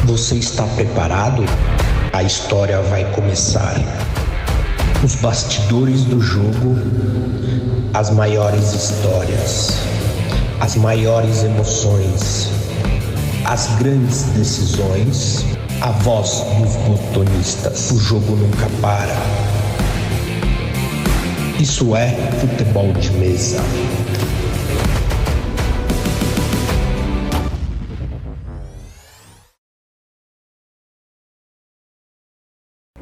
Você está preparado? A história vai começar. Os bastidores do jogo, as maiores histórias, as maiores emoções, as grandes decisões, a voz dos botonistas. O jogo nunca para. Isso é futebol de mesa.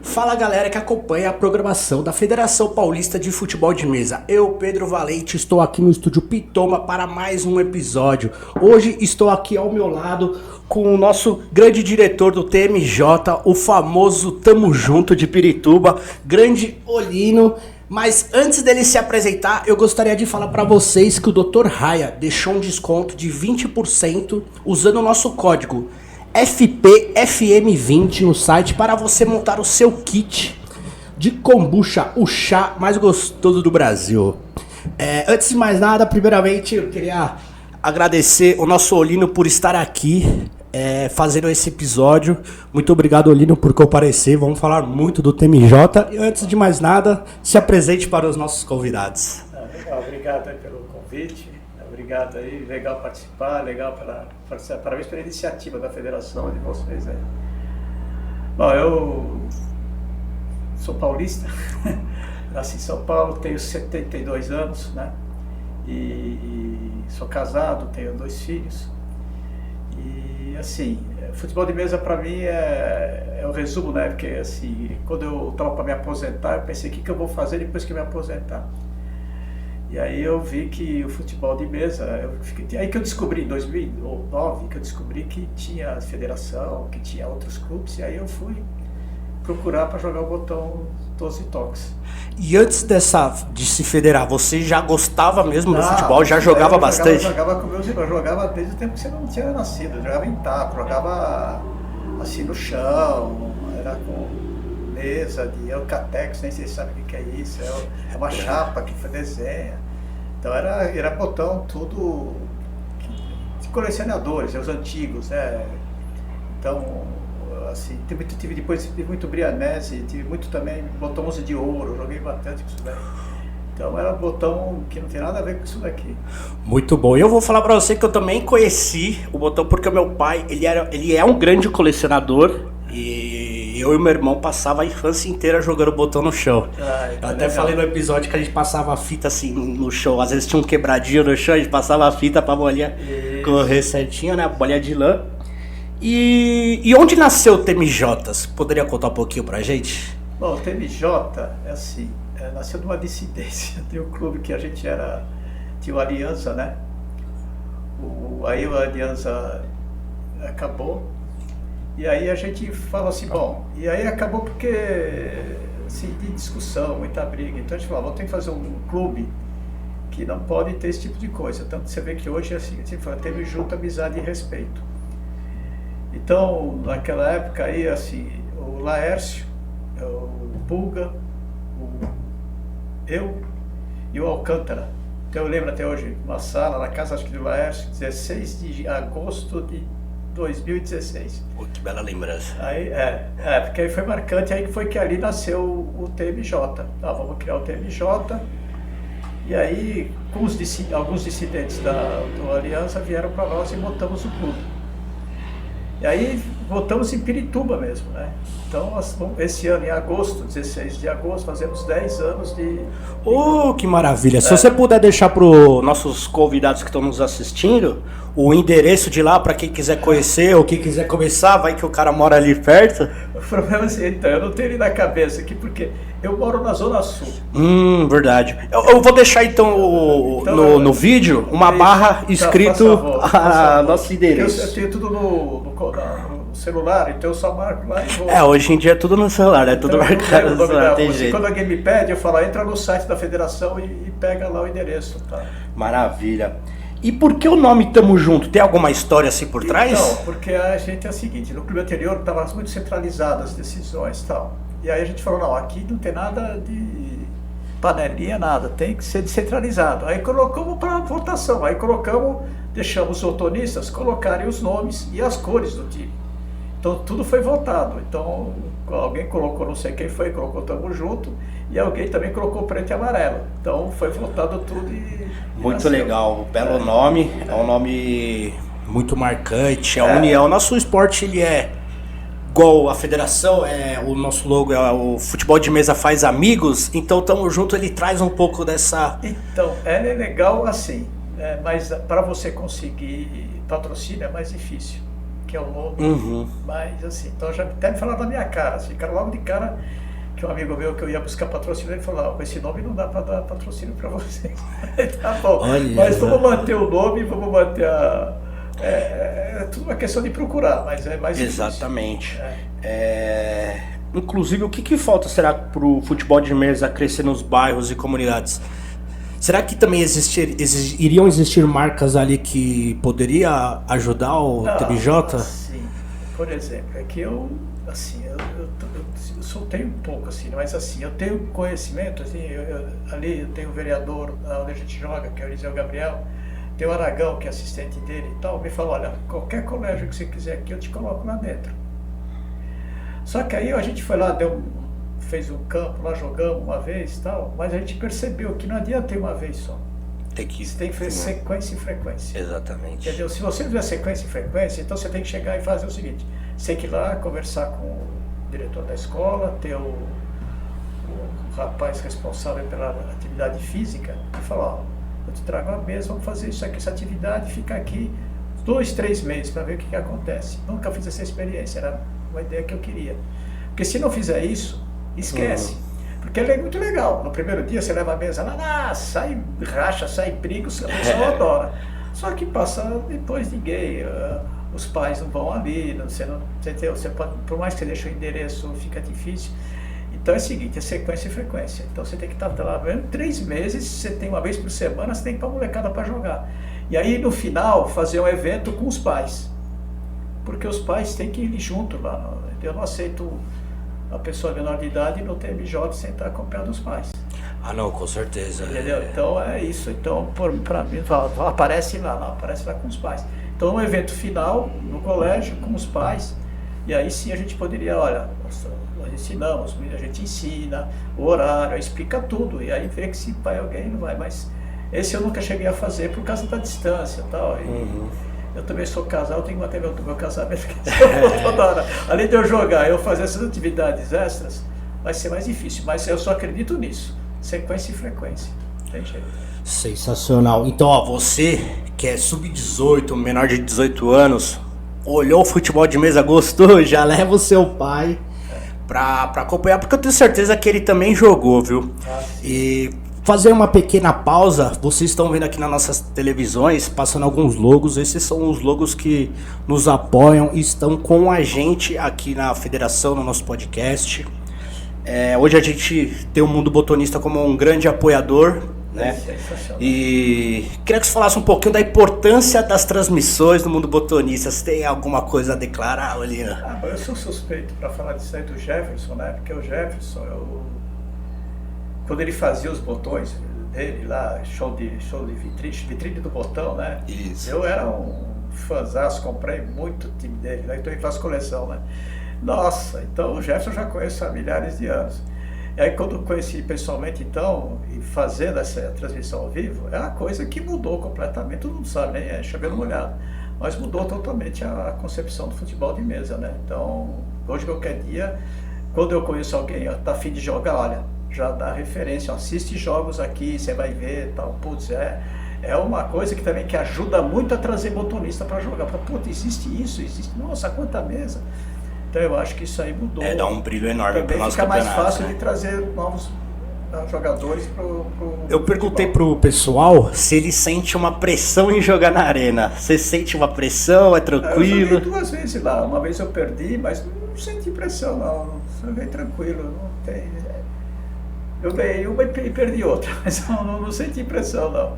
Fala galera que acompanha a programação da Federação Paulista de Futebol de Mesa. Eu, Pedro Valente, estou aqui no estúdio Pitoma para mais um episódio. Hoje estou aqui ao meu lado com o nosso grande diretor do TMJ, o famoso Tamo Junto de Pirituba, grande Olino. Mas antes dele se apresentar, eu gostaria de falar para vocês que o Dr. Raya deixou um desconto de 20% usando o nosso código FPFM20 no site para você montar o seu kit de kombucha, o chá mais gostoso do Brasil. Antes de mais nada, primeiramente eu queria agradecer o nosso Olino por estar aqui fazendo esse episódio. Muito obrigado, Olino, por comparecer. Vamos falar muito do TMJ. E antes de mais nada, se apresente para os nossos convidados. Legal, obrigado aí pelo convite. Obrigado aí, legal participar, legal participar. Parabéns pela iniciativa da federação de vocês aí. Bom, eu sou paulista, nasci em São Paulo, tenho 72 anos, né? E sou casado, tenho 2 filhos. E assim, futebol de mesa para mim é o resumo, né? Porque assim, quando eu estava para me aposentar, eu pensei, o que eu vou fazer depois que eu me aposentar? E aí eu vi que o futebol de mesa, aí que eu descobri, em 2009, que eu descobri que tinha federação, que tinha outros clubes, e aí eu fui procurar para jogar o botão 12 toques. E antes de se federar, você já gostava mesmo do futebol? Já jogava bastante? Eu jogava com meus irmãos, jogava desde o tempo que você não tinha nascido, eu jogava em taco, jogava assim no chão, era com mesa de Eucatex, nem sei se sabe o que é isso, é uma chapa que foi desenha. Então era botão tudo de colecionadores, os antigos, né? Então, assim, depois tive muito Brianese, tive muito também botão 11 de ouro, joguei bastante com isso daí. Então era botão que não tem nada a ver com isso daqui. Muito bom. E eu vou falar pra você que eu também conheci o botão porque o meu pai, ele é um grande colecionador e eu e meu irmão passava a infância inteira jogando botão no chão. Eu até falei no episódio que a gente passava a fita assim no chão, às vezes tinha um quebradinho no chão, a gente passava a fita pra bolinha correr certinho, né, a bolinha de lã. E onde nasceu o TMJ? Você poderia contar um pouquinho pra gente? Bom, o TMJ é assim, nasceu de uma dissidência. Tem um clube que a gente tinha o Aliança, né? Aí o Aliança acabou. E aí a gente falou assim, bom, e aí acabou porque, assim, de discussão, muita briga. Então a gente falou, vamos ter que fazer um clube que não pode ter esse tipo de coisa. Tanto você vê que hoje, assim, teve junto amizade e respeito. Então, naquela época aí, assim, o Laércio, o Pulga, eu e o Alcântara. Então eu lembro até hoje, uma sala na casa, acho que do Laércio, 16 de agosto de 2016. Pô, que bela lembrança. Aí, porque aí foi marcante, aí foi que ali nasceu o TMJ. Vamos criar o TMJ. E aí, alguns dissidentes do Aliança vieram para nós e montamos o clube. E aí, voltamos em Pirituba mesmo, né? Então, esse ano, em agosto, 16 de agosto, fazemos 10 anos de... Que maravilha! Se você puder deixar para os nossos convidados que estão nos assistindo o endereço de lá para quem quiser conhecer ou quem quiser começar, vai que o cara mora ali perto. O problema é assim, então, eu não tenho ele na cabeça aqui, porque eu moro na Zona Sul. Verdade. Eu vou deixar então, no vídeo uma barra escrito nosso endereço. Eu tenho tudo no celular, então eu só marco lá e vou. Hoje em dia é tudo no celular, é tudo marcado no celular, tem jeito. Quando alguém me pede, eu falo, entra no site da federação e pega lá o endereço, tá? Maravilha. E por que o nome Tamo Junto? Tem alguma história assim por trás? Não, porque a gente é o seguinte, no clube anterior estava muito centralizado as decisões e tal. E aí a gente falou, não, aqui não tem nada de panelinha, nada, tem que ser descentralizado. Aí colocamos para votação, deixamos os otonistas colocarem os nomes e as cores do time. Então tudo foi votado. Então alguém colocou, não sei quem foi, colocou Tamo Junto, e alguém também colocou preto e amarelo. Então foi votado tudo e muito nasceu. legal, belo nome, é um nome muito marcante, a união. Nosso esporte, ele é igual a federação, o nosso logo é o futebol de mesa faz amigos, então Tamo Junto, ele traz um pouco dessa... Então, é legal assim, mas para você conseguir patrocínio é mais difícil, que é o nome, mas assim, então já até me falaram na minha cara, assim, cara, logo de cara, que um amigo meu que eu ia buscar patrocínio, ele falou, com esse nome não dá para dar patrocínio para você. Tá bom, olha, mas vamos manter o nome, vamos manter é tudo uma questão de procurar, mas é mais difícil. Exatamente. Inclusive, o que falta, será, para o futebol de mesa crescer nos bairros e comunidades? Será que também iriam existir marcas ali que poderia ajudar o TBJ? Sim, por exemplo, é que eu soltei um pouco, assim, mas assim, eu tenho conhecimento, assim, ali eu tenho o vereador onde a gente joga, que é o Eliseu Gabriel, tem o Aragão, que é assistente dele e tal, me falou, olha, qualquer colégio que você quiser aqui, eu te coloco lá dentro. Só que aí a gente foi lá, fez um campo lá, jogamos uma vez e tal, mas a gente percebeu que não adianta ter uma vez só. Você tem que fazer sequência e frequência. Exatamente. Entendeu? Se você fizer sequência e frequência, então você tem que chegar e fazer o seguinte, você tem que ir lá conversar com o diretor da escola, ter o rapaz responsável pela atividade física e falar, ó, eu te trago a mesa, vamos fazer isso aqui, essa atividade, ficar aqui 2, 3 meses para ver o que acontece. Nunca fiz essa experiência, era uma ideia que eu queria. Porque se não fizer isso, esquece. Porque é muito legal. No primeiro dia você leva a mesa lá, sai racha, sai briga, a pessoa adora. Só que passa depois ninguém, os pais não vão ali, você pode, por mais que você deixe o endereço, fica difícil. Então é o seguinte, é sequência e frequência. Então você tem que estar lá mesmo 3 meses, você tem uma vez por semana, você tem que ir para a molecada para jogar. E aí no final fazer um evento com os pais. Porque os pais têm que ir junto lá. Eu não aceito a pessoa menor de idade no TMJ sentar acompanhado dos pais. Ah não, com certeza. Entendeu? Então é isso. Então para mim, aparece lá, não, aparece lá com os pais. Então um evento final no colégio com os pais. E aí sim a gente poderia, olha, nós ensinamos, a gente ensina, o horário, explica tudo, e aí vê que se vai alguém não vai, mas esse eu nunca cheguei a fazer por causa da distância e tal. Eu também sou casado, eu tenho que manter meu casamento toda hora. Além de eu jogar, eu fazer essas atividades extras, vai ser mais difícil, mas eu só acredito nisso, sequência e frequência, tem jeito. Sensacional. Então, ó, você que é sub-18, menor de 18 anos, olhou o futebol de mesa, gostou, já leva o seu pai pra acompanhar, porque eu tenho certeza que ele também jogou, viu? E fazer uma pequena pausa, vocês estão vendo aqui nas nossas televisões, passando alguns logos, esses são os logos que nos apoiam e estão com a gente aqui na federação, no nosso podcast. Hoje a gente tem o Mundo Botonista como um grande apoiador, né? E queria que você falasse um pouquinho da importância das transmissões do Mundo Botonista. Você tem alguma coisa a declarar, Olina? Eu sou suspeito para falar disso aí do Jefferson, né? Porque o Jefferson, quando ele fazia os botões dele lá, show de vitrine do botão, né? Isso. Eu era um fãzaço, comprei muito time dele, né? Então ele faz coleção, né? Nossa, então o Jefferson eu já conheço há milhares de anos. E aí quando eu conheci pessoalmente, então, e fazendo essa transmissão ao vivo, é uma coisa que mudou completamente, todo mundo sabe, né? É chovendo molhado, mas mudou totalmente a concepção do futebol de mesa, né? Então, hoje qualquer dia, quando eu conheço alguém, tá afim de jogar, olha, já dá referência, assiste jogos aqui, você vai ver, tal, putz, é uma coisa que também que ajuda muito a trazer botonista para jogar, putz, existe isso, nossa, quanta mesa. Então eu acho que isso aí mudou. Dá um brilho enorme para o nosso campeonato. Fica mais fácil, né? de trazer novos jogadores pro Eu perguntei pro pessoal se ele sente uma pressão em jogar na arena. Você sente uma pressão, é tranquilo? Eu joguei 2 vezes lá, uma vez eu perdi, mas não senti pressão não, joguei tranquilo, não tem... Eu ganhei uma e perdi outra, mas não senti pressão não.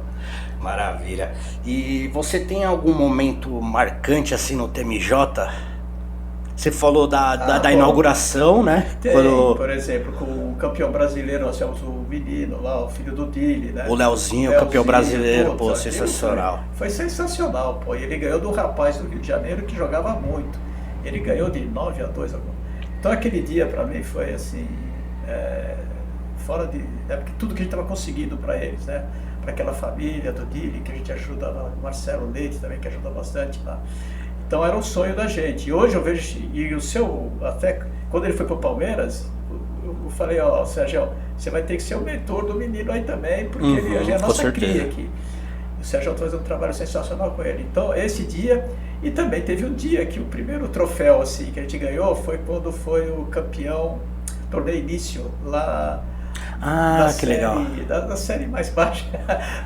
Maravilha. E você tem algum momento marcante assim no TMJ? Você falou da inauguração, né? Tem, por exemplo, com o campeão brasileiro, nós temos o menino lá, o filho do Dili, né? O Leozinho, campeão brasileiro, pô, sensacional. Foi sensacional, pô. Ele ganhou do rapaz do Rio de Janeiro que jogava muito. Ele ganhou de 9-2. Então aquele dia para mim foi assim, fora de... porque tudo que a gente estava conseguindo para eles, né? Para aquela família do Dili, que a gente ajuda lá, o Marcelo Leite também, que ajuda bastante lá. Então era um sonho da gente. E hoje eu vejo, e o seu, até quando ele foi para o Palmeiras, eu falei, ó, Sérgio, você vai ter que ser o mentor do menino aí também, porque ele é a nossa cria aqui. O Sérgio está fazendo um trabalho sensacional com ele. Então, esse dia, e também teve um dia que o primeiro troféu assim, que a gente ganhou foi quando foi o campeão, torneio início, lá que série, legal. Da série mais baixa,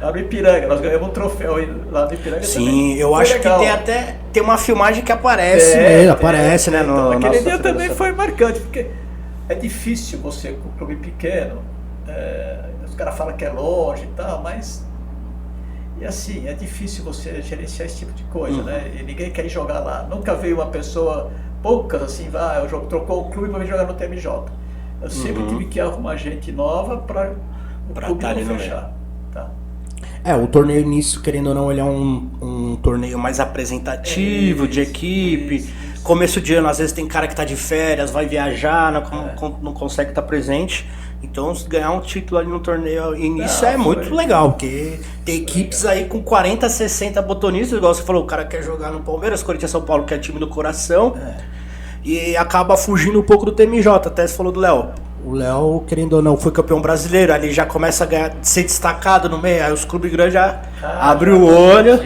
lá no Ipiranga. Nós ganhamos um troféu lá no Ipiranga. Sim, também. Eu foi acho legal. Que tem uma filmagem que aparece mesmo, aparece, né? Então, aquele dia também foi marcante, porque é difícil você, com um clube pequeno, os caras falam que é longe e tal, mas... E assim, é difícil você gerenciar esse tipo de coisa, né? E ninguém quer ir jogar lá. Nunca veio uma pessoa, poucas assim, trocou o clube para vir jogar no TMJ. Eu sempre tive que arrumar gente nova para o clube não fechar. Tá? O torneio início, querendo ou não, ele é um torneio mais apresentativo, de equipe. Isso. Começo de ano, às vezes tem cara que tá de férias, vai viajar, não consegue estar presente. Então, ganhar um título ali no torneio início muito legal, porque tem equipes aí com 40, 60 botonistas, igual você falou, o cara quer jogar no Palmeiras, Corinthians, São Paulo, que é time do coração, e acaba fugindo um pouco do TMJ. Até você falou do Léo. O Léo, querendo ou não, foi campeão brasileiro, ali já começa a ser destacado no meio, aí os clubes grandes já abrem o olho.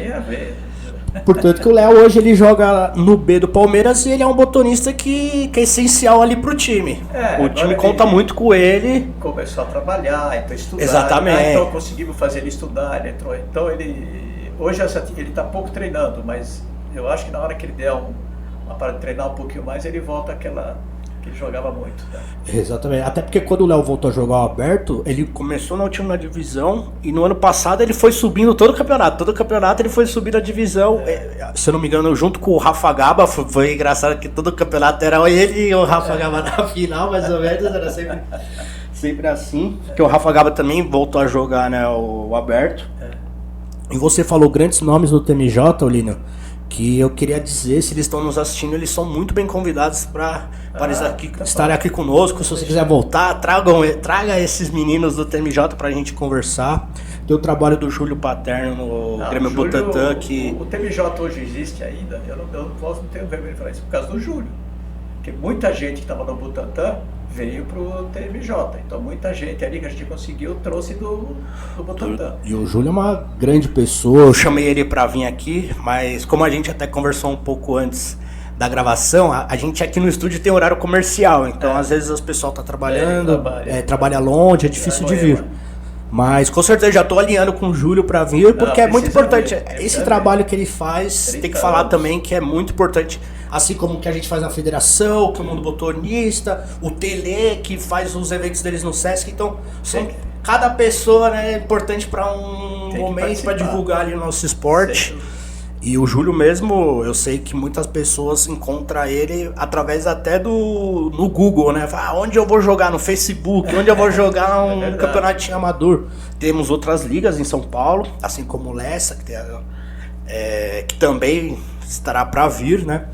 Portanto que o Léo hoje ele joga no B do Palmeiras e ele é um botonista que é essencial ali pro time. O time conta muito com ele. Começou a trabalhar, então estudar. Exatamente. Então conseguimos fazer ele estudar, ele entrou. Então hoje ele está pouco treinando, mas eu acho que na hora que ele der uma para de treinar um pouquinho mais, ele volta àquela que ele jogava muito. Tá? Exatamente. Até porque quando o Léo voltou a jogar o aberto, ele começou na última divisão e no ano passado ele foi subindo todo o campeonato. Todo o campeonato ele foi subindo a divisão. Se eu não me engano, junto com o Rafa Gaba, foi engraçado que todo o campeonato era ele e o Rafa Gaba na final, mais ou menos, era sempre assim. Porque o Rafa Gaba também voltou a jogar, né, o aberto. E você falou grandes nomes do TMJ, Olino, que eu queria dizer, se eles estão nos assistindo, eles são muito bem convidados para estarem aqui conosco. Se você quiser voltar, traga esses meninos do TMJ pra gente conversar. Tem o trabalho do Júlio Paterno no Grêmio Butantã. O TMJ hoje existe ainda, eu não posso ter vergonha de falar isso por causa do Júlio. Porque muita gente que estava no Butantã veio pro TMJ. Então muita gente ali que a gente conseguiu trouxe do Butantã. E o Júlio é uma grande pessoa. Eu chamei ele para vir aqui, mas como a gente até conversou um pouco antes da gravação, a gente aqui no estúdio tem horário comercial. Então às vezes o pessoal tá trabalhando, trabalha longe, é difícil de vir. Mas com certeza já tô alinhando com o Júlio para vir, porque é muito importante. Esse trabalho que ele faz, tem que falar também que é muito importante. Assim como que a gente faz na federação, que o Mundo Botonista, o Tele, que faz os eventos deles no Sesc. Então, cada pessoa, né, é importante para um momento, para divulgar ali o nosso esporte. E o Júlio mesmo, eu sei que muitas pessoas encontram ele através até no Google, né? Fala, onde eu vou jogar? No Facebook, onde eu vou jogar um campeonatinho amador. Temos outras ligas em São Paulo, assim como o Lessa, que também estará para vir, né?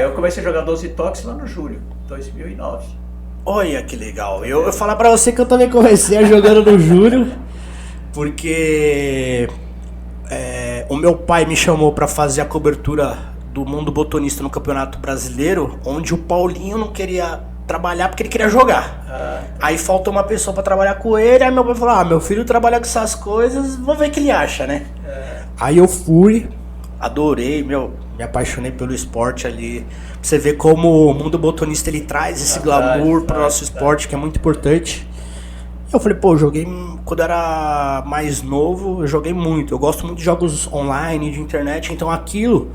Eu comecei a jogar 12 toques lá no Júlio, 2009. Olha que legal. Eu falar pra você que eu também comecei jogando no Júlio, porque o meu pai me chamou pra fazer a cobertura do Mundo Botonista no Campeonato Brasileiro, onde o Paulinho não queria trabalhar porque ele queria jogar. Aí faltou uma pessoa pra trabalhar com ele, aí meu pai falou, meu filho trabalha com essas coisas, vamos ver o que ele acha, né? Aí eu fui, adorei, me apaixonei pelo esporte ali. Você vê como o Mundo Botonista ele traz esse glamour pro nosso esporte, que é muito importante. Eu falei, eu joguei quando era mais novo, eu joguei muito. Eu gosto muito de jogos online, de internet, então aquilo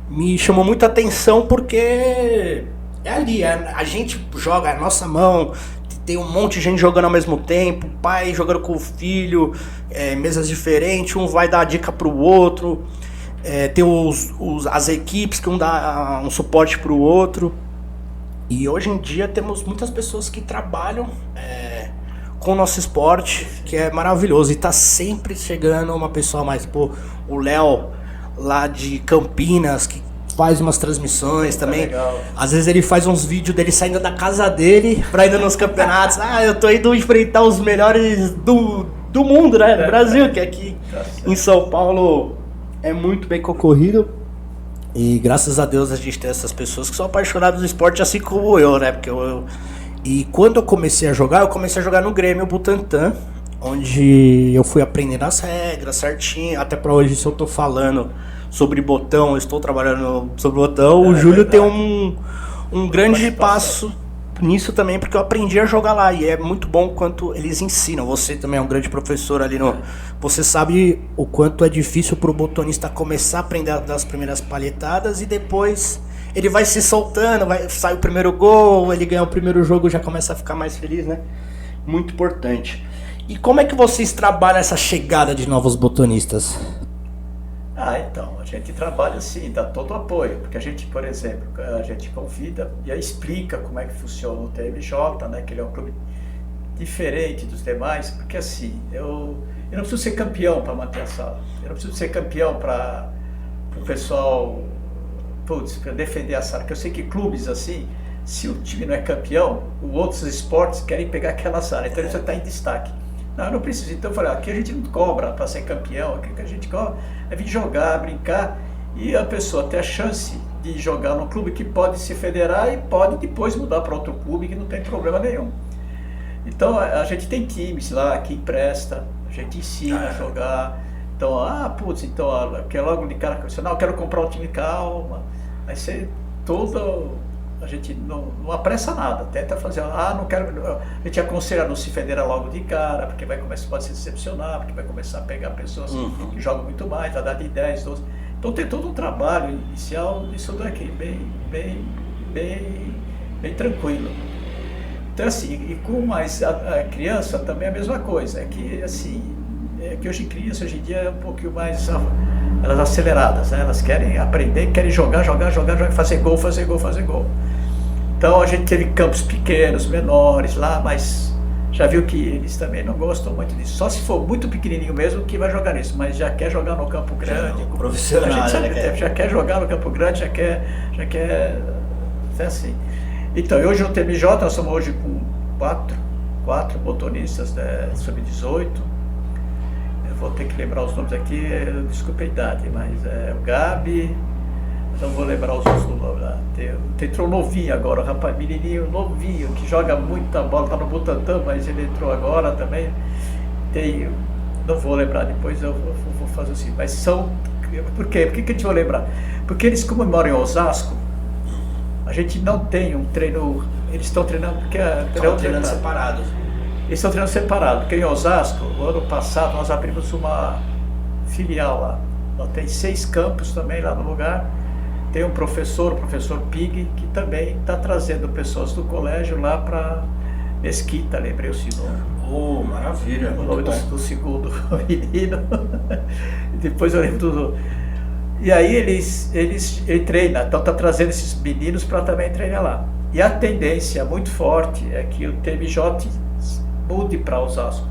me chamou muita atenção porque é ali, a gente joga, a nossa mão, tem um monte de gente jogando ao mesmo tempo, pai jogando com o filho, mesas diferentes, um vai dar dica pro outro. Tem as equipes que um dá um suporte pro outro. E hoje em dia temos muitas pessoas que trabalham com o nosso esporte, que é maravilhoso. E tá sempre chegando uma pessoa mais. O Léo, lá de Campinas, que faz umas transmissões também. Legal. Às vezes ele faz uns vídeos dele saindo da casa dele pra ir nos campeonatos. Eu tô indo enfrentar os melhores do mundo, né? Do Brasil, que aqui em São Paulo é muito bem concorrido. E graças a Deus a gente tem essas pessoas que são apaixonadas do esporte, assim como eu, né? Porque E quando eu comecei a jogar no Grêmio Butantã, onde eu fui aprendendo as regras certinho. Até pra hoje, se eu tô falando sobre botão, eu estou trabalhando sobre botão, o Júlio tem um grande passo nisso também, porque eu aprendi a jogar lá, e é muito bom quanto eles ensinam. Você também é um grande professor ali no... Você sabe o quanto é difícil pro botonista começar a aprender das primeiras palhetadas e depois ele vai se soltando, sai o primeiro gol, ele ganha o primeiro jogo, já começa a ficar mais feliz, né? Muito importante. E como é que vocês trabalham essa chegada de novos botonistas? Então, a gente trabalha assim, dá todo o apoio, porque a gente, por exemplo, a gente convida e aí explica como é que funciona o TMJ, né, que ele é um clube diferente dos demais, porque assim, eu não preciso ser campeão para manter a sala, eu não preciso ser campeão para o pessoal, para defender a sala, porque eu sei que clubes assim, se o time não é campeão, os outros esportes querem pegar aquela sala, então ele já está em destaque. Não, eu não preciso. Então eu falei, aqui a gente não cobra para ser campeão, aqui que a gente cobra é vir jogar, brincar, e a pessoa ter a chance de jogar num clube que pode se federar e pode depois mudar para outro clube que não tem problema nenhum. Então a gente tem times lá que empresta, a gente ensina a jogar. Então, então quer logo de cara profissional, quero comprar um time, calma. Aí você a gente não apressa nada, tenta fazer, não quero, a gente aconselha não se federar logo de cara, porque pode se decepcionar, porque vai começar a pegar pessoas que jogam muito mais, vai dar de 10, 12. Então tem todo um trabalho inicial disso daqui, bem tranquilo. Então assim, e com a criança também é a mesma coisa, é que assim, que hoje em dia é um pouquinho mais elas aceleradas, né? Elas querem aprender, querem jogar, fazer gol. Então a gente teve campos pequenos, menores lá, mas já viu que eles também não gostam muito disso. Só se for muito pequenininho mesmo que vai jogar nisso, mas já quer jogar no campo grande. Profissional, a gente sabe, já quer jogar no campo grande, já quer é assim. Então, hoje no TMJ nós somos hoje com quatro botonistas, né, sub-18. Vou ter que lembrar os nomes aqui, desculpa a idade, mas é o Gabi, não vou lembrar os outros nomes lá. Entrou novinho agora, o rapaz, menininho novinho, que joga muita bola, tá no Butantã, mas ele entrou agora também. Não vou lembrar, depois eu vou fazer assim, mas são, por quê? Por que a gente vai lembrar? Porque eles, como moram em Osasco, a gente não tem um treino, eles estão treinando, porque estão treinando separados. Eles estão treinando separado, porque em Osasco, no ano passado, nós abrimos uma filial lá. Nós tem 6 campos também lá no lugar. Tem o professor Pig, que também está trazendo pessoas do colégio lá para Mesquita, lembrei o segundo. Maravilha. O nome do segundo menino. Depois eu lembro do... E aí ele treina, então está trazendo esses meninos para também treinar lá. E a tendência muito forte é que o TMJ mude para Osasco.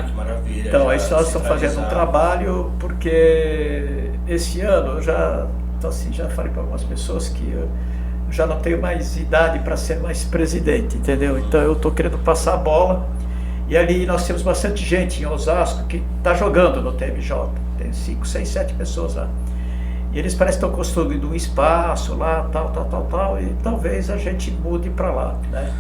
Que maravilha. Então, aí nós estamos fazendo um trabalho, porque esse ano eu já falei para algumas pessoas que eu já não tenho mais idade para ser mais presidente, entendeu? Então eu estou querendo passar a bola, e ali nós temos bastante gente em Osasco que está jogando no TMJ, tem 5, 6, 7 pessoas lá. E eles parecem que estão construindo um espaço lá, tal, e talvez a gente mude para lá, né?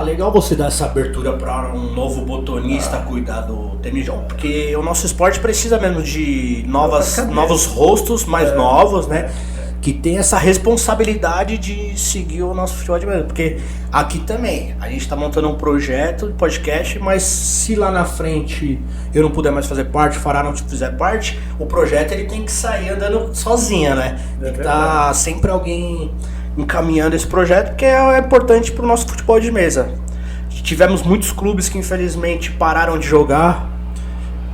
Legal você dar essa abertura para um novo botonista cuidar do TMJ, porque o nosso esporte precisa mesmo de novos rostos mais novos, né? Que tem essa responsabilidade de seguir o nosso futebol de mesa, porque aqui também a gente está montando um projeto de podcast, mas se lá na frente eu não puder mais fazer parte, o Fará não fizer parte, o projeto ele tem que sair andando sozinha, né? Tem que estar sempre alguém encaminhando esse projeto, porque é importante para o nosso futebol de mesa. Tivemos muitos clubes que infelizmente pararam de jogar,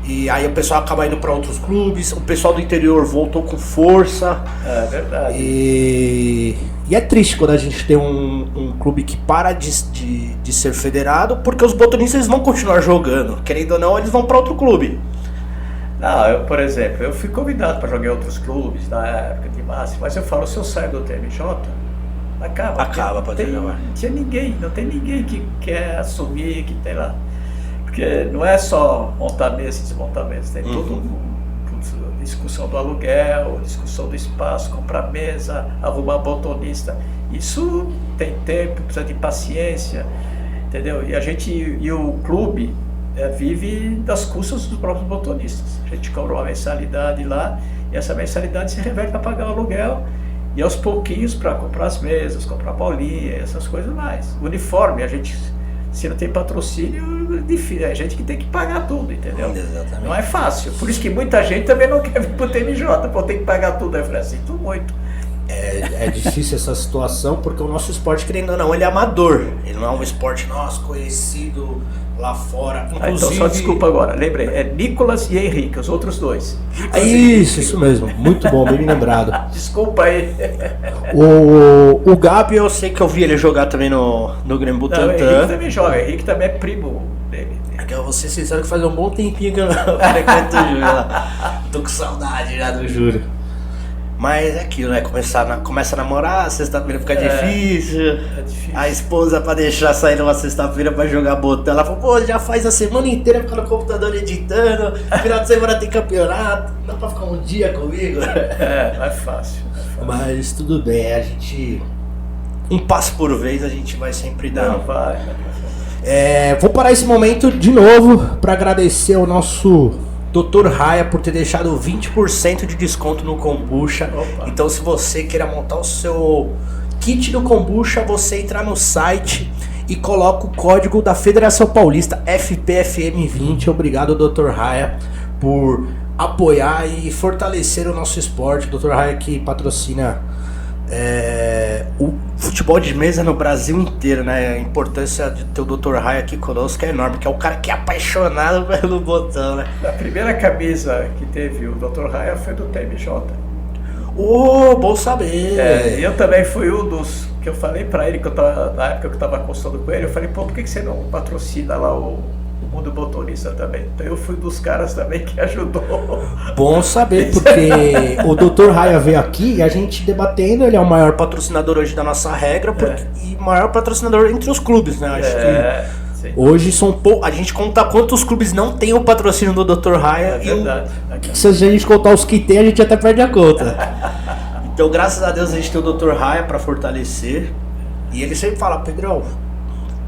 e aí o pessoal acaba indo para outros clubes, o pessoal do interior voltou com força. É verdade. E é triste quando a gente tem um clube que para de ser federado, porque os botonistas eles vão continuar jogando, querendo ou não, eles vão para outro clube. Não, eu, por exemplo, eu fui convidado para jogar em outros clubes na época de máximo, mas eu falo, se eu saio do TMJ, acaba pode ser. Não tem ninguém que quer assumir, que tem lá. Porque não é só montar mesa e desmontar mesa, tem todo discussão do aluguel, discussão do espaço, comprar mesa, arrumar botonista. Isso tem tempo, precisa de paciência, entendeu? E o clube vive das custas dos próprios botonistas. A gente cobra uma mensalidade lá e essa mensalidade se reverte para pagar o aluguel e aos pouquinhos para comprar as mesas, comprar bolinha, essas coisas mais. O uniforme, se não tem patrocínio, a gente que tem que pagar tudo, entendeu? Exatamente. Não é fácil. Por isso que muita gente também não quer vir pro TMJ, porque tem que pagar tudo. Aí eu falei assim, sinto muito. É difícil essa situação, porque o nosso esporte, querendo ou não, ele é amador. Ele não é um esporte, conhecido lá fora. Inclusive... Então, só desculpa agora, lembrei, é Nicolas e Henrique, os outros dois. Isso mesmo, muito bom, bem lembrado. Desculpa aí. O Gabi, eu sei que eu vi ele jogar também no Grêmio Butantã. Não, o Henrique também joga, o Henrique também é primo dele. Eu vou ser sincero que faz um bom tempinho que eu não frequento o Júlio lá. Tô com saudade já do Júlio. Mas é aquilo, né? Começa a namorar, sexta-feira fica difícil. É difícil. A esposa, pra deixar sair numa sexta-feira pra jogar botão, ela falou, pô, já faz a semana inteira ficar no computador editando, final de semana tem campeonato, dá pra ficar um dia comigo? Não é fácil. Mas tudo bem, a gente... Um passo por vez a gente vai sempre dar. Não, vai. Vou parar esse momento de novo pra agradecer ao nosso Dr. Raya por ter deixado 20% de desconto no kombucha. Opa. Então, se você queira montar o seu kit do kombucha, você entra no site e coloca o código da Federação Paulista, FPFM20. Obrigado, Dr. Raya, por apoiar e fortalecer o nosso esporte. Dr. Raya que patrocina o futebol de mesa no Brasil inteiro, né? A importância de ter o Dr. Raya aqui conosco é enorme, que é o cara que é apaixonado pelo botão, né? A primeira camisa que teve o Dr. Raya foi do TMJ. Bom saber! E eu também fui um dos que eu falei pra ele, na época que eu tava consultando com ele, eu falei, pô, por que você não patrocina lá o Mundo Botonista também? Então eu fui dos caras também que ajudou. Bom saber, porque o Dr. Raya veio aqui e a gente debatendo, ele é o maior patrocinador hoje da nossa regra e maior patrocinador entre os clubes, né? Acho que hoje a gente conta quantos clubes não tem o patrocínio do Dr. Raya. É verdade. Se a gente contar os que tem, a gente até perde a conta. Então, graças a Deus, a gente tem o Dr. Raya para fortalecer. E ele sempre fala, Pedrão,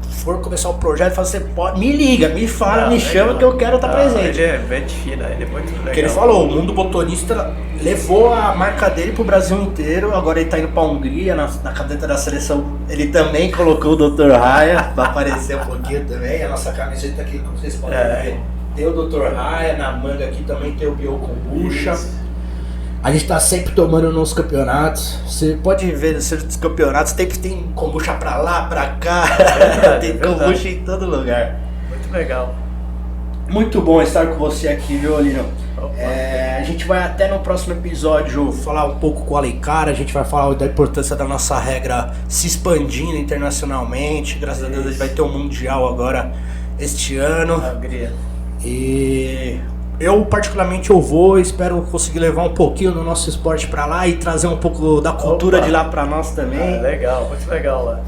for começar o projeto, você pode, me liga, me fala, me chama que eu quero estar presente. Ele é gente fina, ele é muito legal. Porque ele falou, o Mundo Botonista levou a marca dele pro Brasil inteiro, agora ele tá indo pra Hungria, na cadeta da seleção, ele também colocou o Dr. Raya, vai aparecer um pouquinho também, a nossa camiseta aqui, como vocês podem ver, tem o Dr. Raya, na manga aqui também tem o Bio Kombucha. A gente tá sempre tomando nos campeonatos. Você pode ver nos campeonatos, sempre tem kombucha pra lá, pra cá. Tem kombucha em todo lugar. Muito legal. Muito bom estar com você aqui, viu, Lino? A gente vai até no próximo episódio falar um pouco com o Alencar. A gente vai falar da importância da nossa regra se expandindo internacionalmente. Graças a Deus a gente vai ter um Mundial agora este ano. Alegria. E... eu particularmente espero conseguir levar um pouquinho do nosso esporte pra lá e trazer um pouco da cultura de lá pra nós também. Legal, muito legal lá.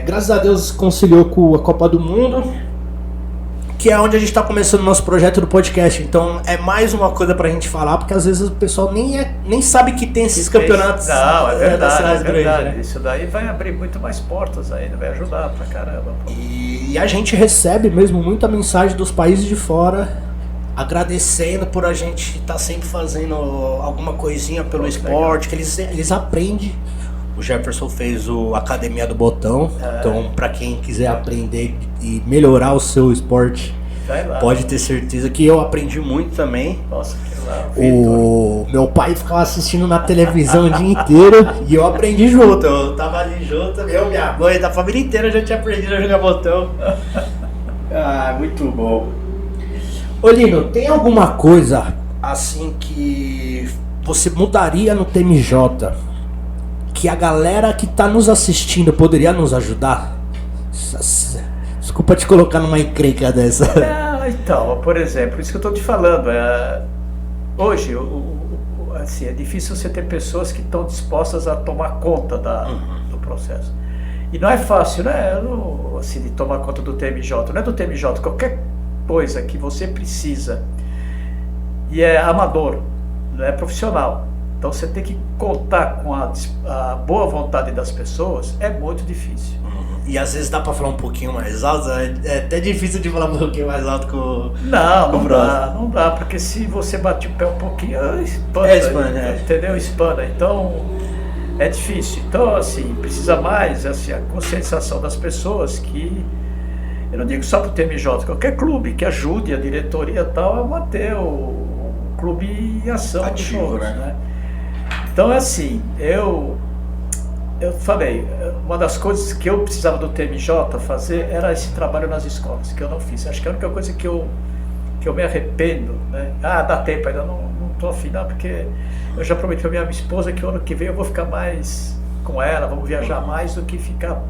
Graças a Deus conciliou com a Copa do Mundo, que é onde a gente tá começando o nosso projeto do podcast. Então é mais uma coisa pra gente falar, porque às vezes o pessoal nem sabe que tem esses campeonatos. Não, é verdade, das cidades verdade. grandes, né? Isso daí vai abrir muito mais portas ainda, vai ajudar pra caramba. Pô. E a gente recebe mesmo muita mensagem dos países de fora, agradecendo por a gente estar sempre fazendo alguma coisinha pelo esporte, que eles aprendem. O Jefferson fez a Academia do Botão, então pra quem quiser aprender e melhorar o seu esporte, pode ter certeza que eu aprendi muito também. Nossa, que lá, o meu pai ficava assistindo na televisão o dia inteiro e eu aprendi junto, eu tava ali junto, minha mãe, da família inteira já tinha aprendido a jogar botão. Muito bom. Ô Lino, tem alguma coisa assim que você mudaria no TMJ, que a galera que tá nos assistindo poderia nos ajudar? Desculpa te colocar numa encrenca dessa. Então, por exemplo, isso que eu tô te falando, hoje, assim, é difícil você ter pessoas que estão dispostas a tomar conta do processo. E não é fácil, né? Assim, de tomar conta do TMJ. Não é do TMJ, qualquer coisa que você precisa e é amador, não é profissional. Então você tem que contar com a boa vontade das pessoas, é muito difícil. E às vezes dá pra falar um pouquinho mais alto, é até difícil de falar um pouquinho mais alto com o Não dá, porque se você bate o pé um pouquinho, espana, entendeu? Espana, então é difícil. Então, assim, precisa mais assim, a conscientização das pessoas que, eu não digo só pro TMJ, qualquer clube que ajude a diretoria e tal a manter o clube em ação ativo, né? Então é assim, eu falei, uma das coisas que eu precisava do TMJ fazer era esse trabalho nas escolas, que eu não fiz. Acho que a única coisa que eu me arrependo, né? Dá tempo, ainda não estou afim, não, porque eu já prometi para minha esposa que o ano que vem eu vou ficar mais com ela, vamos viajar mais do que ficar.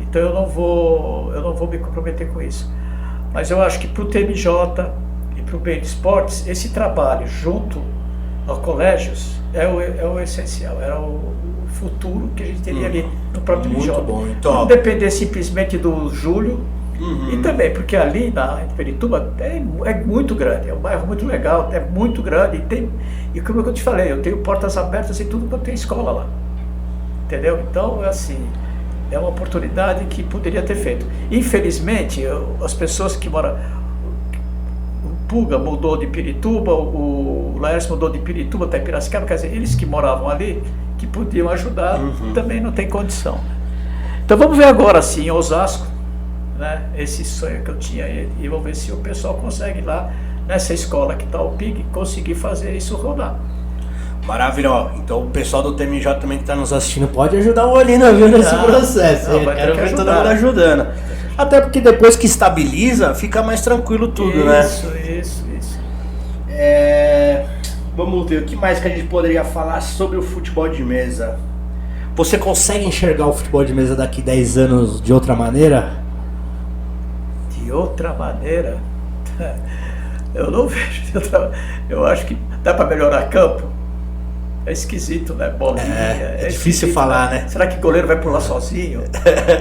Então eu não vou me comprometer com isso. Mas eu acho que para o TMJ e para o Bem de Esportes, esse trabalho junto aos colégios é o essencial, era o futuro que a gente teria ali no próprio TMJ. Muito bom, então, não depender simplesmente do Júlio, e também porque ali em Pirituba é muito grande, é um bairro muito legal, é muito grande, e como eu te falei, eu tenho portas abertas em tudo quanto tem escola lá, entendeu? Então, assim, é uma oportunidade que poderia ter feito. Infelizmente, as pessoas que moram... O Puga mudou de Pirituba, o Laércio mudou de Pirituba até Piracicaba, quer dizer, eles que moravam ali, que podiam ajudar, também não tem condição. Então vamos ver agora, sim, em Osasco, né, esse sonho que eu tinha, e vamos ver se o pessoal consegue lá, nessa escola que está o PIG, conseguir fazer isso rodar. Maravilha, então o pessoal do TMJ também que está nos assistindo pode ajudar o Olino nesse processo. Quero ver todo mundo ajudando. Até porque depois que estabiliza, fica mais tranquilo tudo, né? Isso. Vamos ver, o que mais que a gente poderia falar sobre o futebol de mesa? Você consegue enxergar o futebol de mesa daqui 10 anos de outra maneira? De outra maneira? Eu não vejo de outra. Eu acho que dá para melhorar campo. É esquisito, né? Bolinha. É difícil falar, né? Será que o goleiro vai pular sozinho?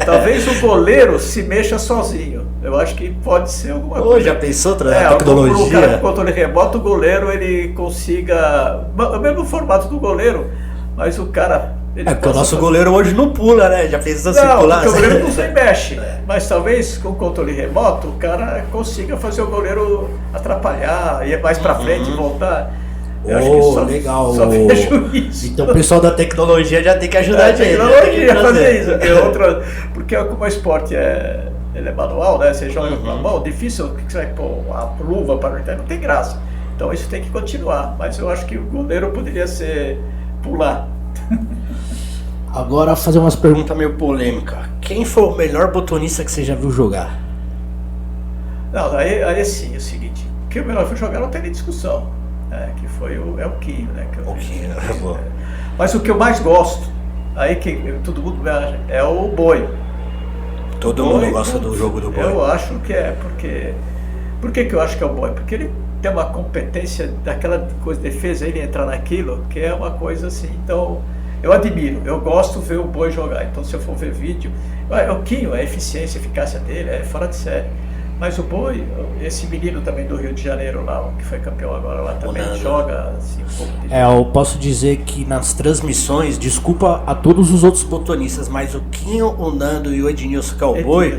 Talvez o goleiro se mexa sozinho. Eu acho que pode ser alguma coisa. Já pensou outra tecnologia? O cara com controle remoto, o goleiro ele consiga... O mesmo formato do goleiro, mas o cara... Porque o nosso goleiro hoje não pula, né? Já pensou assim pular? Não, porque o goleiro não se mexe. Mas talvez com o controle remoto, o cara consiga fazer o goleiro atrapalhar, ir mais pra frente e voltar. Eu acho que legal. Só vejo isso. Então o pessoal da tecnologia já tem que ajudar a gente. Tecnologia fazer isso. Porque como o esporte ele é manual, né? Você joga com a mão, difícil que você vai pôr a luva para entrar, não tem graça. Então isso tem que continuar. Mas eu acho que o goleiro poderia pular. Agora fazer umas perguntas meio polêmicas. Quem foi o melhor botonista que você já viu jogar? Não, aí sim, é o seguinte. Que o melhor foi jogar não tem nem discussão. Que foi o Quinho, né? O Quinho, mas o que eu mais gosto, aí que todo mundo é o Boi. Todo mundo gosta do jogo do Boi. Eu acho que é, porque... Por que eu acho que é o Boi? Porque ele tem uma competência daquela coisa de defesa, ele entrar naquilo, que é uma coisa assim, então... Eu admiro, eu gosto de ver o Boi jogar, então se eu for ver vídeo... O Quinho, a eficiência, a eficácia dele é fora de série. Mas o Boi, esse menino também do Rio de Janeiro lá, que foi campeão agora lá, também joga assim um pouco de... Eu posso dizer que nas transmissões, desculpa a todos os outros botonistas, mas o Quinho, o Nando e o Ednilson, que é o Boi,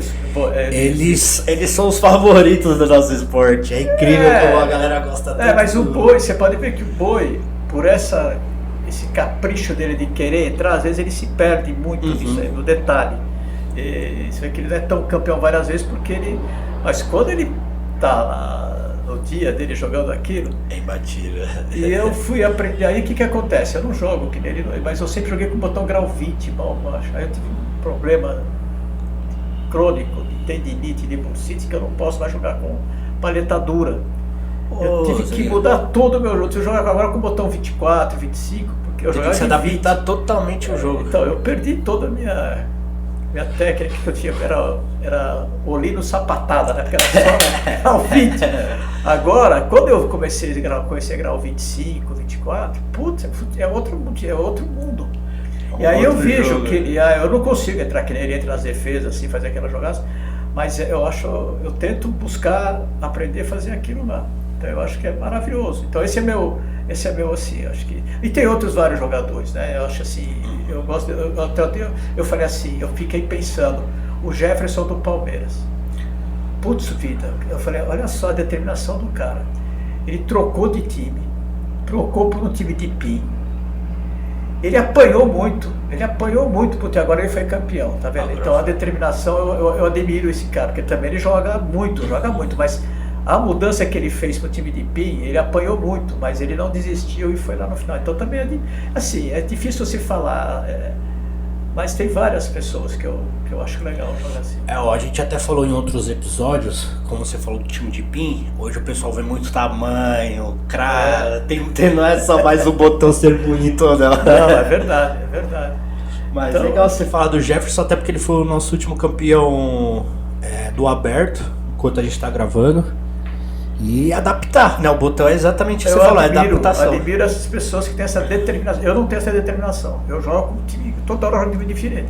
eles são os favoritos do nosso esporte. É incrível como a galera gosta tanto. Mas o Boi, você pode ver que o Boi, por esse capricho dele de querer entrar, às vezes ele se perde muito nisso aí, no detalhe. Você vê que ele não é tão campeão várias vezes porque ele... Mas quando ele tá lá no dia dele jogando aquilo... É imbatível. E eu fui aprender... Aí o que acontece? Eu não jogo que nele, mas eu sempre joguei com o botão grau 20, mal baixo. Aí eu tive um problema crônico de tendinite, de bursite, que eu não posso mais jogar com paleta dura. Eu tive que mudar todo o meu jogo. Eu jogo agora com o botão 24, 25, porque eu jogava de 20. Tem que se adaptar totalmente ao jogo. Então eu perdi toda a minha técnica que eu tinha, era olino sapatada, né? Porque era só 20. Agora, quando eu comecei a gravar o 25, 24, putz, é outro mundo. E aí eu vejo jogo, que eu não consigo entrar que nem ele entra nas defesas, assim, fazer aquelas jogadas, mas eu tento buscar aprender a fazer aquilo lá. Então eu acho que é maravilhoso. Então esse é meu assim, acho que. E tem outros vários jogadores, né? Eu acho assim, eu gosto, eu falei assim, eu fiquei pensando, o Jefferson do Palmeiras. Putz, vida, eu falei, olha só a determinação do cara. Ele trocou de time, trocou por um time de PIN. Ele apanhou muito, porque agora ele foi campeão, tá vendo? Então a determinação, eu admiro esse cara, porque também ele joga muito, mas a mudança que ele fez para o time de PIN, ele apanhou muito, mas ele não desistiu e foi lá no final. Então também é difícil se falar, mas tem várias pessoas que eu acho legal jogar assim. A gente até falou em outros episódios, como você falou do time de PIN, hoje o pessoal vê muito tamanho, cara, não é só mais o botão ser bonito ou não. Não, é verdade. Mas então, legal você falar do Jefferson, até porque ele foi o nosso último campeão do aberto, enquanto a gente tá gravando. E adaptar, né? O botão é exatamente o que você falou, é adaptação. Eu admiro essas pessoas que têm essa determinação. Eu não tenho essa determinação. Eu jogo com um time, toda hora eu jogo um time diferente.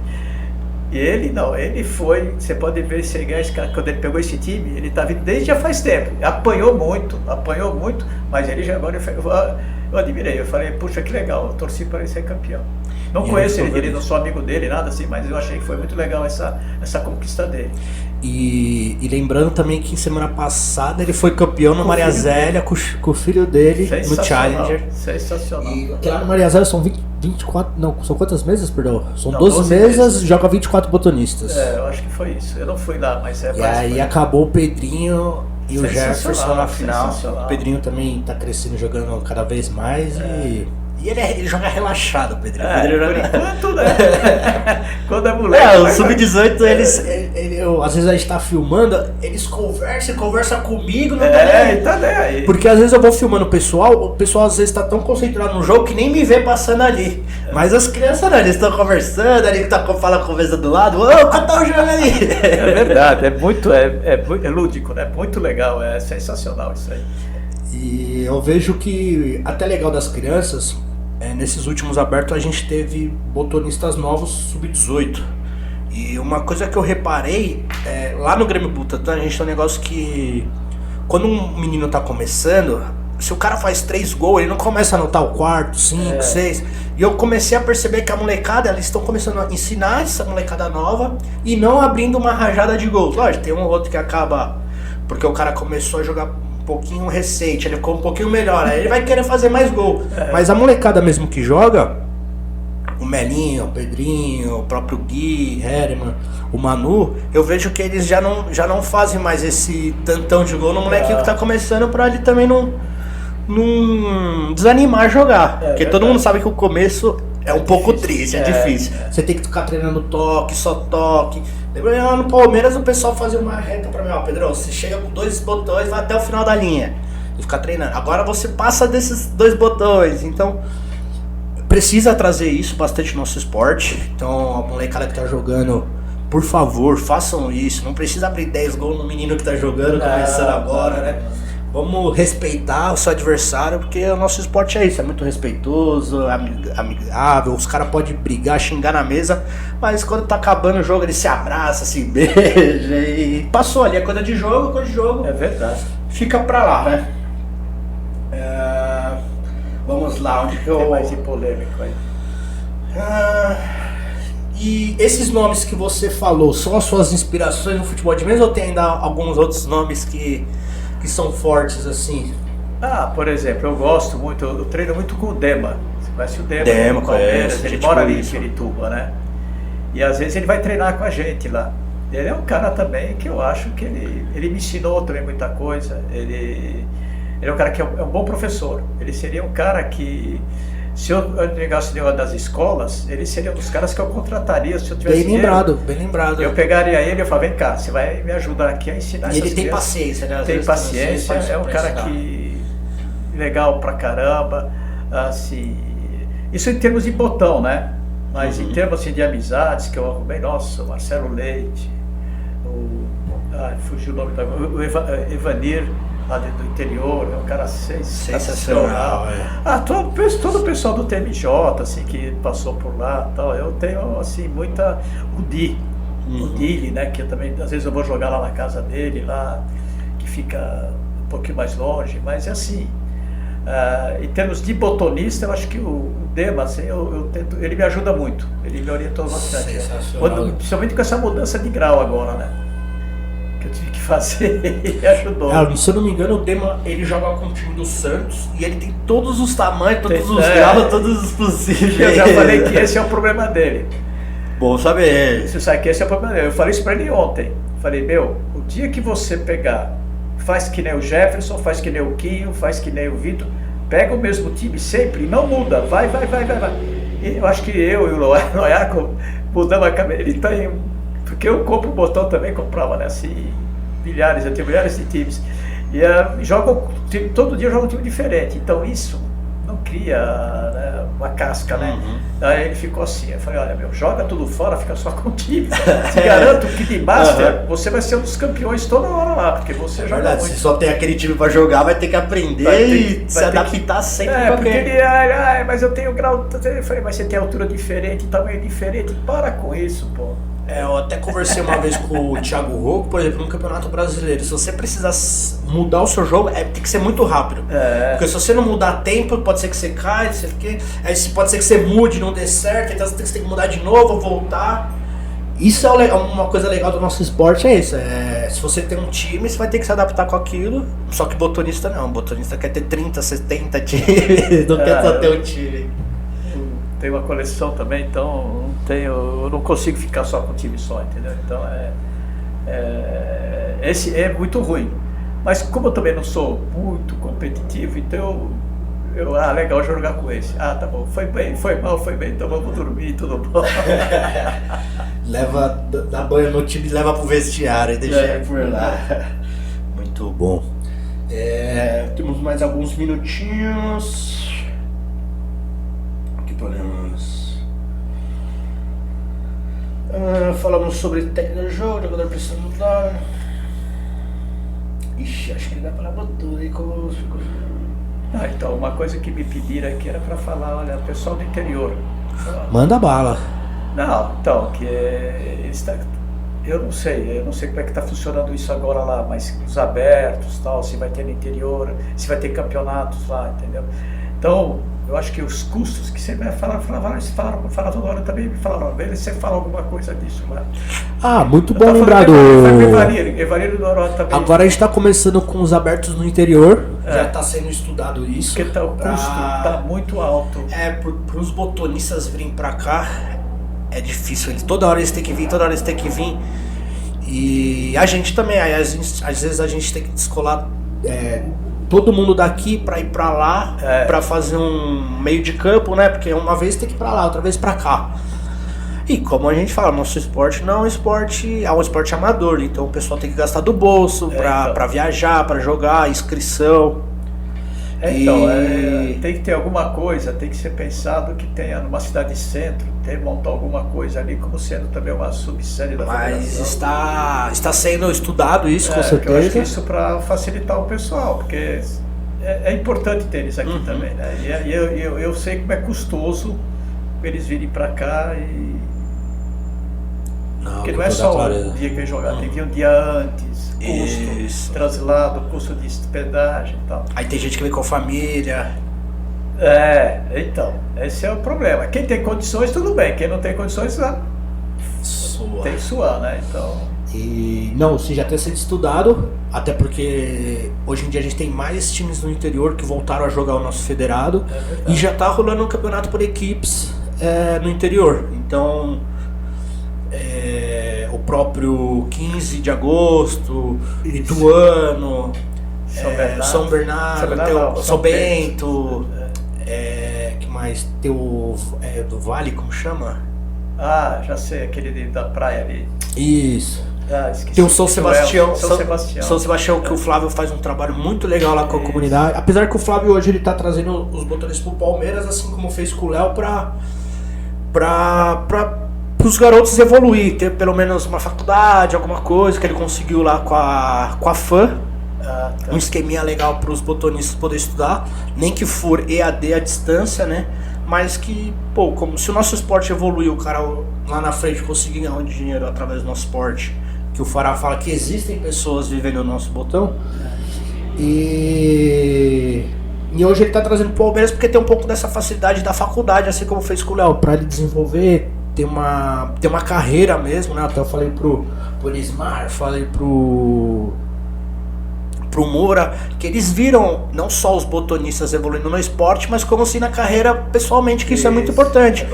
E ele não, ele foi, você pode ver esse cara, quando ele pegou esse time, ele tá vindo desde já faz tempo. Apanhou muito, mas ele já agora, eu admirei, eu falei, puxa, que legal, eu torci para ele ser campeão. Não conheço ele, não sou amigo dele, nada assim, mas eu achei que foi muito legal essa conquista dele. E lembrando também que semana passada ele foi campeão no Maria Zélia com o filho dele no Challenger. Sensacional. E lá no Maria Zélia são 24, não, são quantas mesas, perdão? São 12 mesas, joga 24 botonistas. Eu acho que foi isso. Eu não fui lá, mas E aí acabou o Pedrinho e o Jefferson na final. O Pedrinho também tá crescendo, jogando cada vez mais e ele joga relaxado, o Pedrinho. Por enquanto, né? Quando é moleque. O Sub-18, às vezes a gente tá filmando, eles conversam comigo, não tá aí. Porque às vezes eu vou filmando o pessoal às vezes tá tão concentrado no jogo que nem me vê passando ali. Mas as crianças não, eles estão conversando, ali fala a conversa do lado, tá o jogo ali. É verdade, é lúdico, né? Muito legal, é sensacional isso aí. E eu vejo que até legal das crianças, nesses últimos abertos a gente teve botonistas novos sub-18. E uma coisa que eu reparei, lá no Grêmio Butantã a gente tem um negócio que quando um menino tá começando, se o cara faz 3 gols, ele não começa a anotar o quarto, 5, 6. E eu comecei a perceber que a molecada, eles estão começando a ensinar essa molecada nova e não abrindo uma rajada de gols. Lógico, tem um ou outro que acaba porque o cara começou a jogar um pouquinho recente, ele ficou um pouquinho melhor, aí ele vai querer fazer mais gol. Mas a molecada mesmo que joga, o Melinho, o Pedrinho, o próprio Gui, Herman, o Manu, eu vejo que eles já não fazem mais esse tantão de gol no molequinho que tá começando, pra ele também não desanimar a jogar. Porque todo mundo sabe que o começo é um pouco triste, é difícil. Você tem que ficar treinando toque, só toque. Lá no Palmeiras o pessoal fazia uma reta pra mim, Pedrão, você chega com 2 botões, vai até o final da linha e fica treinando. Agora você passa desses 2 botões, então precisa trazer isso bastante no nosso esporte. Então a molecada que tá jogando, por favor, façam isso. Não precisa abrir 10 gols no menino que tá jogando, começando agora, né? Vamos respeitar o seu adversário, porque o nosso esporte é isso, é muito respeitoso, amigável, os caras podem brigar, xingar na mesa, mas quando tá acabando o jogo eles se abraçam, se beijam e passou ali, é coisa de jogo, É verdade. Fica pra lá, né? Vamos lá, onde que eu... Tem mais de polêmico aí. E esses nomes que você falou, são as suas inspirações no futebol de mesa ou tem ainda alguns outros nomes que são fortes assim? Por exemplo, eu gosto muito, eu treino muito com o Dema. Você conhece o Dema? Dema, Palmeiras, ele mora ali em Pirituba, né? E às vezes ele vai treinar com a gente lá. Ele é um cara também que eu acho que ele me ensinou também muita coisa. Ele é um cara que é um bom professor. Ele seria um cara que, se eu negasse o negócio das escolas, ele seria um dos caras que eu contrataria se eu tivesse dinheiro. Bem lembrado. Eu pegaria ele e falaria, vem cá, você vai me ajudar aqui a ensinar essas crianças. E ele tem paciência, né? Tem paciência, é um cara que legal pra caramba, assim, isso em termos de botão, né? Mas em termos assim, de amizades que eu arrumei, nossa, o Marcelo Leite, fugiu o nome o Evanir, lá do interior, é um cara sensacional. Todo o pessoal do TMJ, assim, que passou por lá, tal, eu tenho, assim, muita... O Dili, né, que eu também, às vezes eu vou jogar lá na casa dele, lá, que fica um pouquinho mais longe, mas é assim, em termos de botonista, eu acho que o Dema, assim, eu tento, ele me ajuda muito, ele me orientou bastante. Principalmente com essa mudança de grau agora, né, que eu tive que fazer, ele ajudou. Se eu não me engano, o Dema, ele joga com o time do Santos e ele tem todos os tamanhos, todos os graus, todos os possíveis. Eu já falei que esse é o problema dele. Bom saber. Você sabe que esse é o problema dele. Eu falei isso pra ele ontem. Falei, o dia que você pegar, faz que nem o Jefferson, faz que nem o Quinho, faz que nem o Vitor, pega o mesmo time sempre, não muda, vai. E eu acho que eu e o Loiaco mudamos a cabeça. Ele tá em... Porque eu compro o botão também, comprava, né? Assim, eu tenho milhares de times. E todo dia eu jogo um time diferente. Então isso não cria, né, uma casca, né? Aí ele ficou assim, eu falei, olha, joga tudo fora, fica só com o time. Te garanto que de Master você vai ser um dos campeões toda hora lá, porque você joga muito. Se só tem aquele time pra jogar, vai ter que aprender e se adaptar sempre pra porque ele, mas eu tenho grau, eu falei, mas você tem altura diferente, tamanho diferente, para com isso, pô. Eu até conversei uma vez com o Thiago Rocco, por exemplo, no Campeonato Brasileiro. Se você precisar mudar o seu jogo, tem que ser muito rápido. Porque se você não mudar a tempo, pode ser que você caia, aí pode ser que você mude e não dê certo, então você tem que mudar de novo, voltar. Isso é uma coisa legal do nosso esporte, é isso. Se você tem um time, você vai ter que se adaptar com aquilo. Só que botonista não. Botonista quer ter 30, 70 times, não quer só ter um time. Tenho uma coleção também, então eu não consigo ficar só com um time só, entendeu? Então esse é muito ruim. Mas como eu também não sou muito competitivo, então legal jogar com esse. Tá bom, foi bem, então vamos dormir, tudo bom. Dá banho no time, leva pro vestiário e deixa ele por lá. Muito bom. Temos mais alguns minutinhos. Podemos. Falamos sobre técnica do jogo, jogador precisa mudar. Ixi, acho que dá pra botar aí como ficou. Então, uma coisa que me pediram aqui era pra falar, olha, pessoal do interior. Manda bala. Não, então, eu não sei como é que tá funcionando isso agora lá, mas os abertos, tal, se vai ter no interior, se vai ter campeonatos lá, entendeu? Então, eu acho que os custos que você vai falar toda hora também me falaram, velho, você fala alguma coisa disso lá. Muito bom lembrado. Evalir do Aró também. Agora a gente tá começando com os abertos no interior, já tá sendo estudado isso. Porque o custo tá muito alto. Para os botonistas virem pra cá, é difícil, toda hora eles têm que vir, e a gente também, às vezes a gente tem que descolar todo mundo daqui pra ir pra lá, pra fazer um meio de campo, né? Porque uma vez tem que ir pra lá, outra vez pra cá. E como a gente fala, nosso esporte não é um esporte, é um esporte amador, então o pessoal tem que gastar do bolso pra viajar, pra jogar, inscrição. Tem que ter alguma coisa, tem que ser pensado que tenha numa cidade centro, montar alguma coisa ali como sendo também uma subsede da federação. Mas está sendo estudado isso, com certeza. Eu acho que isso para facilitar o pessoal, porque é importante ter eles aqui também, né? E eu sei como é custoso eles virem para cá porque não é só o dia que vem jogar, tem que vir um dia antes, custo, translado, custo de hospedagem e tal. Aí tem gente que vem com a família. Então, esse é o problema. Quem tem condições, tudo bem. Quem não tem condições, tem que suar, né? Então... já tem sido estudado, até porque hoje em dia a gente tem mais times no interior que voltaram a jogar o nosso federado. E já tá rolando um campeonato por equipes no interior. Então... o próprio 15 de agosto, Ituano, São Bernardo, São Bento, que mais? Tem o do Vale, como chama? Já sei, aquele da praia ali. Isso. Esqueci. Tem o São Sebastião. São Sebastião, que o Flávio faz um trabalho muito legal lá com a comunidade. Apesar que o Flávio hoje ele tá trazendo os botonistas pro Palmeiras, assim como fez com o Léo, para os garotos evoluir, ter pelo menos uma faculdade, alguma coisa que ele conseguiu lá com a FAM. Um esqueminha legal para os botonistas poderem estudar, nem que for EAD à distância, né? Mas que, pô, como se o nosso esporte evoluir, o cara lá na frente conseguir ganhar dinheiro através do nosso esporte, que o Fará fala que existem pessoas vivendo o nosso botão. E hoje ele tá trazendo pro Palmeiras porque tem um pouco dessa facilidade da faculdade, assim como fez com o Léo, pra ele desenvolver, ter uma carreira mesmo, né? Até eu falei pro Ismar, falei pro Moura, que eles viram não só os botonistas evoluindo no esporte, mas como assim na carreira pessoalmente, que isso é muito importante.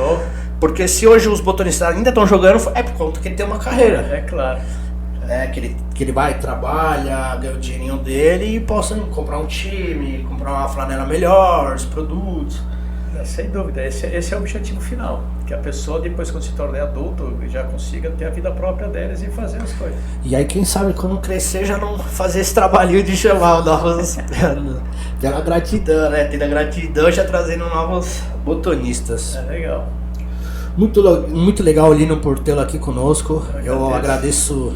Porque se hoje os botonistas ainda estão jogando, é por conta que ele tem uma carreira. É claro. Que ele vai, trabalha, ganha o dinheirinho dele e possa comprar um time, comprar uma flanela melhor, os produtos. Sem dúvida, esse é o objetivo final. Que a pessoa, depois quando se torne adulto, já consiga ter a vida própria deles e fazer as coisas. E aí, quem sabe, quando crescer, já não fazer esse trabalhinho de chamar novos... pela gratidão, né? Tendo a gratidão, já trazendo novos botonistas. É legal. Muito legal, Lino, por tê-lo aqui conosco. Eu agradeço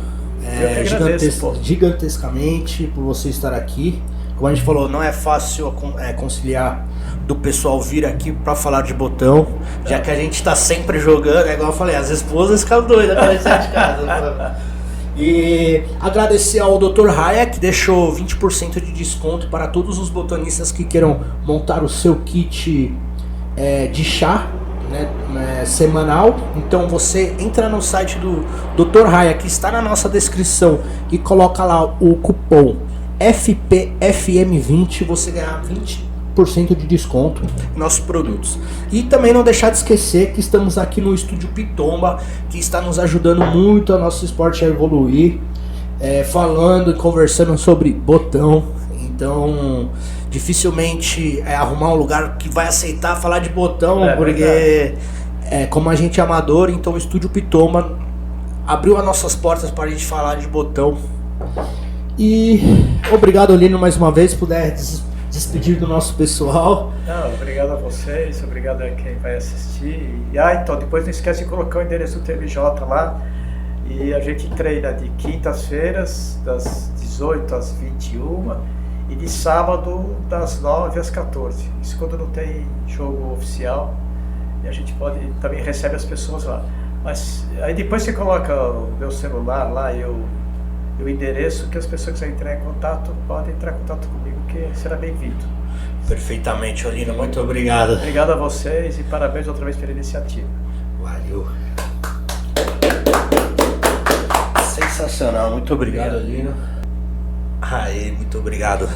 gigantescamente por você estar aqui. Como a gente falou, não é fácil conciliar do pessoal vir aqui pra falar de botão, já que a gente tá sempre jogando, igual eu falei, as esposas ficam doidas quando a gente sai de casa. E agradecer ao Dr. Raya, que deixou 20% de desconto para todos os botonistas que queiram montar o seu kit de chá, né, semanal. Então você entra no site do Dr. Raya, que está na nossa descrição, e coloca lá o cupom FPFM20, você ganha 20% de desconto em nossos produtos. E também não deixar de esquecer que estamos aqui no Estúdio Pitomba, que está nos ajudando muito a nosso esporte a evoluir, falando e conversando sobre botão. Então dificilmente arrumar um lugar que vai aceitar falar de botão, porque como a gente é amador, então o Estúdio Pitomba abriu as nossas portas para a gente falar de botão. E obrigado, Lino, mais uma vez, puder despedir do nosso pessoal. Não, obrigado a vocês, obrigado a quem vai assistir. Então, depois não esquece de colocar o endereço do TVJ lá. E a gente treina de quintas-feiras, das 18 às 21, e de sábado, das 9 às 14. Isso quando não tem jogo oficial. E a gente também recebe as pessoas lá. Mas aí depois você coloca o meu celular lá e o endereço, que as pessoas que quiserem entrar em contato, podem entrar em contato comigo, que será bem-vindo. Perfeitamente, Olino, muito obrigado. Obrigado a vocês e parabéns outra vez pela iniciativa. Valeu. Sensacional, muito obrigado, Olino. Aí, muito obrigado.